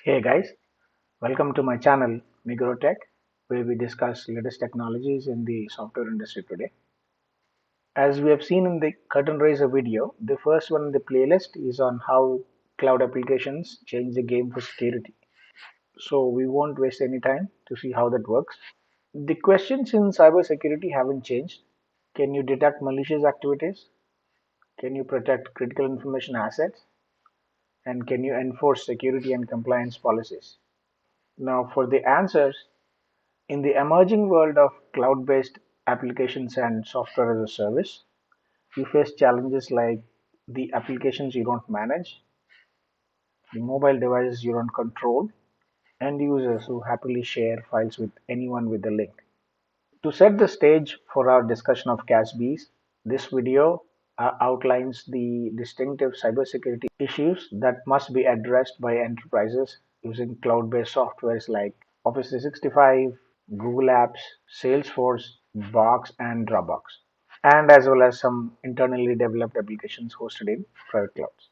Hey guys, welcome to my channel Tech, where we discuss latest technologies in the software industry today. As we have seen in the curtain raiser video, the first one in the playlist is on how cloud applications change the game for security. So we won't waste any time to see how that works. The questions in cybersecurity haven't changed. Can you detect malicious activities? Can you protect critical information assets? And can you enforce security and compliance policies? Now, for the answers, in the emerging world of cloud-based applications and software as a service, you face challenges like the applications you don't manage, the mobile devices you don't control, and users who happily share files with anyone with a link. To set the stage for our discussion of CASBs, this video outlines the distinctive cybersecurity issues that must be addressed by enterprises using cloud-based softwares like Office 365, Google Apps, Salesforce, Box, and Dropbox, and as well as some internally developed applications hosted in private clouds.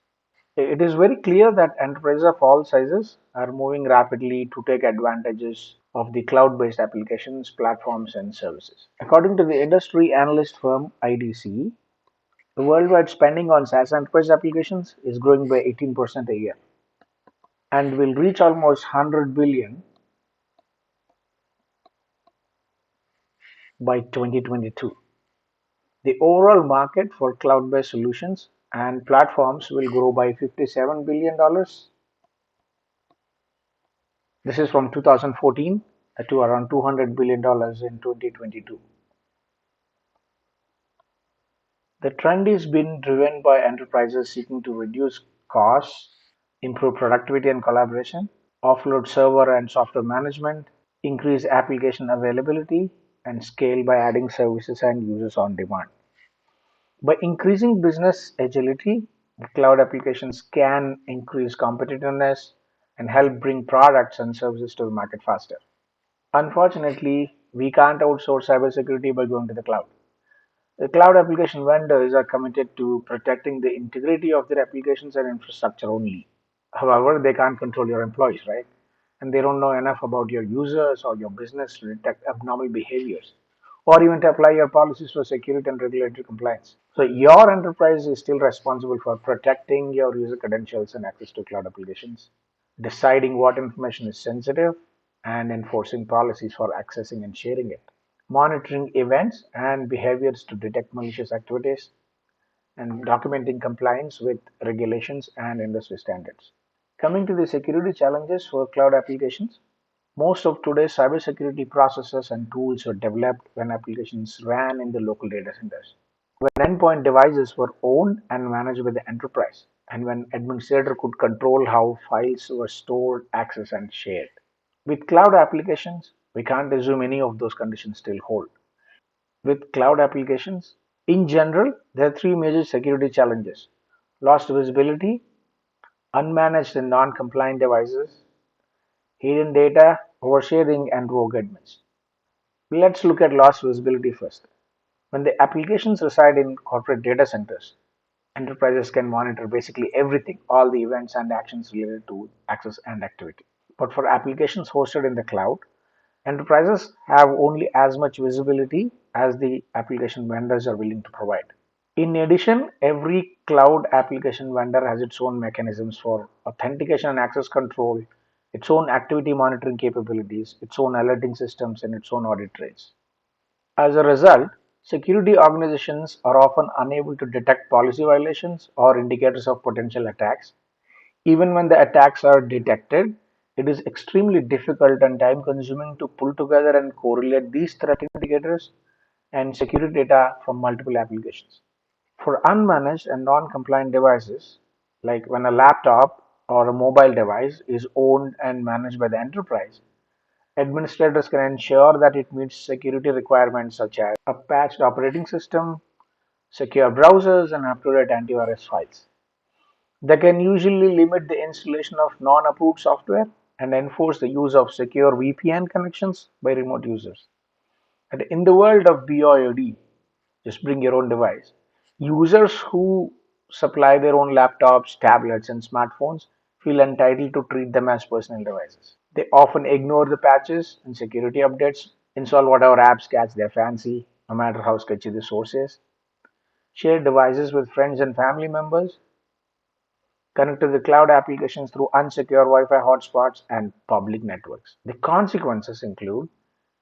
It is very clear that enterprises of all sizes are moving rapidly to take advantages of the cloud-based applications, platforms, and services. According to the industry analyst firm IDC, the worldwide spending on SaaS enterprise applications is growing by 18% a year and will reach almost 100 billion by 2022. The overall market for cloud-based solutions and platforms will grow by $57 billion. This is from 2014 to around $200 billion in 2022. The trend is being driven by enterprises seeking to reduce costs, improve productivity and collaboration, offload server and software management, increase application availability, and scale by adding services and users on demand. By increasing business agility, cloud applications can increase competitiveness and help bring products and services to the market faster. Unfortunately, we can't outsource cybersecurity by going to the cloud. The cloud application vendors are committed to protecting the integrity of their applications and infrastructure only. However, they can't control your employees, right? And they don't know enough about your users or your business to detect abnormal behaviors or even to apply your policies for security and regulatory compliance. So, your enterprise is still responsible for protecting your user credentials and access to cloud applications, deciding what information is sensitive, and enforcing policies for accessing and sharing it, monitoring events and behaviors to detect malicious activities, and documenting compliance with regulations and industry standards. Coming to the security challenges for cloud applications, most of today's cybersecurity processes and tools were developed when applications ran in the local data centers, when endpoint devices were owned and managed by the enterprise, and when administrator could control how files were stored, accessed, and shared. With cloud applications, we can't assume any of those conditions still hold. With cloud applications, in general, there are three major security challenges: lost visibility, unmanaged and non compliant devices, hidden data, oversharing, and rogue admins. Let's look at lost visibility first. When the applications reside in corporate data centers, enterprises can monitor basically everything, all the events and actions related to access and activity. But for applications hosted in the cloud, enterprises have only as much visibility as the application vendors are willing to provide. In addition, every cloud application vendor has its own mechanisms for authentication and access control, its own activity monitoring capabilities, its own alerting systems, and its own audit trails. As a result, security organizations are often unable to detect policy violations or indicators of potential attacks. Even when the attacks are detected, it is extremely difficult and time consuming to pull together and correlate these threat indicators and security data from multiple applications. For unmanaged and non compliant devices, like when a laptop or a mobile device is owned and managed by the enterprise, administrators can ensure that it meets security requirements such as a patched operating system, secure browsers, and up to date antivirus files. They can usually limit the installation of non approved software and enforce the use of secure VPN connections by remote users. And in the world of BYOD, just bring your own device, users who supply their own laptops, tablets, and smartphones feel entitled to treat them as personal devices. They often ignore the patches and security updates, install whatever apps catch their fancy, no matter how sketchy the source is, share devices with friends and family members, connect to the cloud applications through unsecure Wi-Fi hotspots and public networks. The consequences include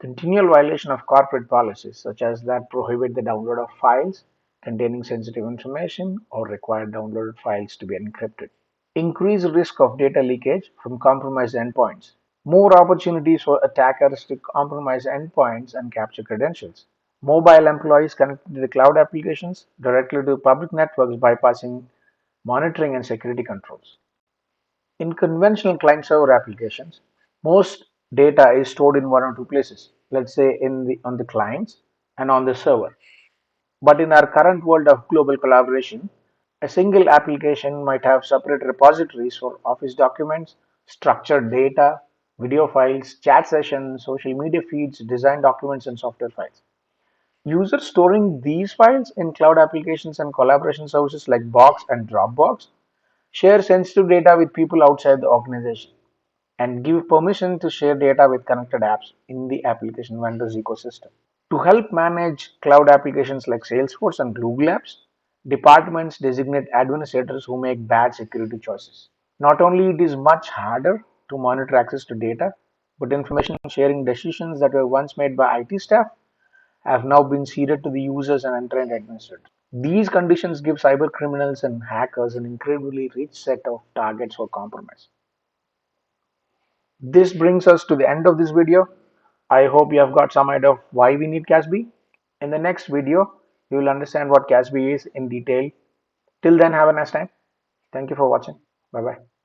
continual violation of corporate policies, such as that prohibit the download of files containing sensitive information or require downloaded files to be encrypted. Increased risk of data leakage from compromised endpoints. More opportunities for attackers to compromise endpoints and capture credentials. Mobile employees connected to the cloud applications directly to public networks bypassing monitoring and security controls. In conventional client server applications, most data is stored in one or two places, let's say on the clients and on the server. But in our current world of global collaboration, a single application might have separate repositories for office documents, structured data, video files, chat sessions, social media feeds, design documents, and software files. Users storing these files in cloud applications and collaboration services like Box and Dropbox share sensitive data with people outside the organization and give permission to share data with connected apps in the application vendor's ecosystem. To help manage cloud applications like Salesforce and Google Apps, departments designate administrators who make bad security choices. Not only it is much harder to monitor access to data, but information sharing decisions that were once made by IT staff have now been ceded to the users and untrained administrators. These conditions give cyber criminals and hackers an incredibly rich set of targets for compromise. This brings us to the end of this video. I hope you have got some idea of why we need CASB. In the next video, you will understand what CASB is in detail. Till then, have a nice time. Thank you for watching. Bye bye.